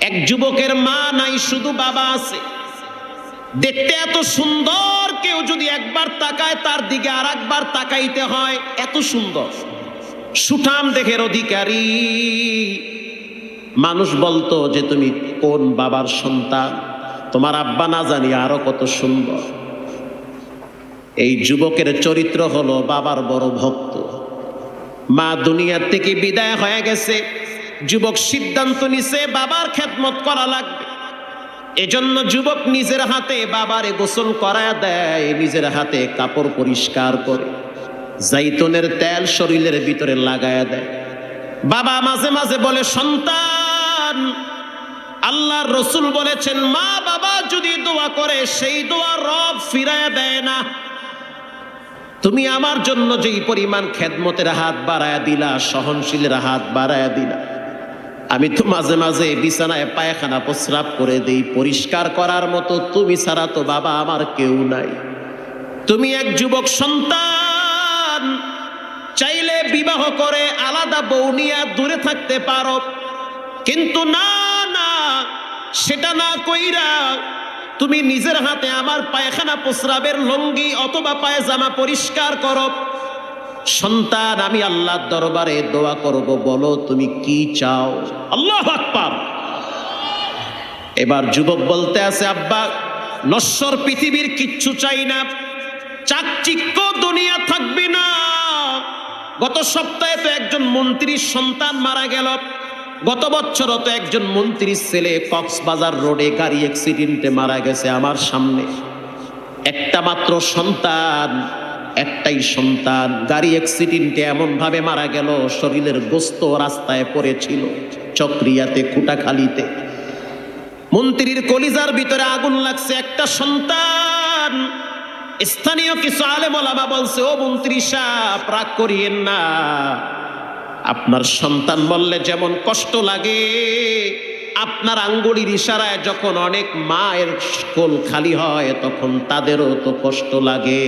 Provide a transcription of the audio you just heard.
এক যুবকের মা নাই, শুধু বাবা আছে। দেখতে এত সুন্দর, কেউ যদি একবার তাকায় তার দিকে আর একবার তাকাইতে হয়, এত সুন্দর সুঠাম দেহের অধিকারী। মানুষ বলতো যে তুমি কোন বাবার সন্তান, তোমার আব্বা না জানি আরো কত সুন্দর। এই যুবকের চরিত্র হলো বাবার বড় ভক্ত। মা দুনিয়া থেকে বিদায় হয়ে গেছে, যুবক সিদ্ধান্ত নিছে বাবার খেদমত করা লাগবে। এজন্য যুবক নিজের হাতে বাবারে গোসল করায় দেয়, নিজের হাতে কাপড় পরিষ্কার করে জাইতুনের তেল শরীরের ভিতরে লাগায়া দেয়। বাবা মাঝে মাঝে বলে, সন্তান, আল্লাহর রসুল বলেছেন মা বাবা যদি দোয়া করে সেই দোয়া রব ফিরায় দেয় না। তুমি আমার জন্য যেই পরিমাণ খেদমতের হাত বাড়ায়া দিলা, সহনশীলের হাত বাড়ায়া দিলা, আমি তো মাঝে মাঝে বিছানায় পায়খানা প্রস্রাব করে দেই, পরিষ্কার করার মতো তুমি ছাড়া তো বাবা আমার কেউ নাই। তুমি এক যুবক সন্তান, চাইলে বিবাহ করে আলাদা বউ নিয়ে দূরে থাকতে পারো, কিন্তু না না, সেটা না কইরা তুমি নিজের হাতে আমার পায়খানা প্রস্রাবের লুঙ্গি অথবা পায়জামা পরিষ্কার করো। সন্তান, আমি আল্লাহর দরবারে দোয়া করব, বলো তুমি কি চাও। আল্লাহু আকবার। এবার যুবক বলতে আছে, আব্বা, নশ্বর পৃথিবীর কিচ্ছু চাই না, চাকচিক্য দুনিয়া থাকবে না। গত সপ্তাহে তো একজন মন্ত্রীর সন্তান মারা গেল, গত বছরও তো একজন মন্ত্রীর ছেলে কক্সবাজার রোডে গাড়ি অ্যাক্সিডেন্টে মারা গেছে আমার সামনে। একটা মাত্র সন্তান, একটাই সন্তান, গাড়ি অ্যাক্সিডেন্টে এমন ভাবে মারা গেল, শরীরের গোস্ত রাস্তায় পড়েছিল, চক্রিয়াতে, কুটাখালীতে। মন্ত্রীর কলিজার ভিতরে আগুন লাগছে, একটা সন্তান। স্থানীয় কিছু আলেম ওলামা বলছে, ও মন্ত্রী সাহেব, রাগ করিয়েন না, আপনার সন্তান বললে যেমন কষ্ট লাগে, আপনার আঙ্গুলির ইশারায় যখন অনেক মায়ের কোল খালি হয় তখন তাদেরও তো কষ্ট লাগে।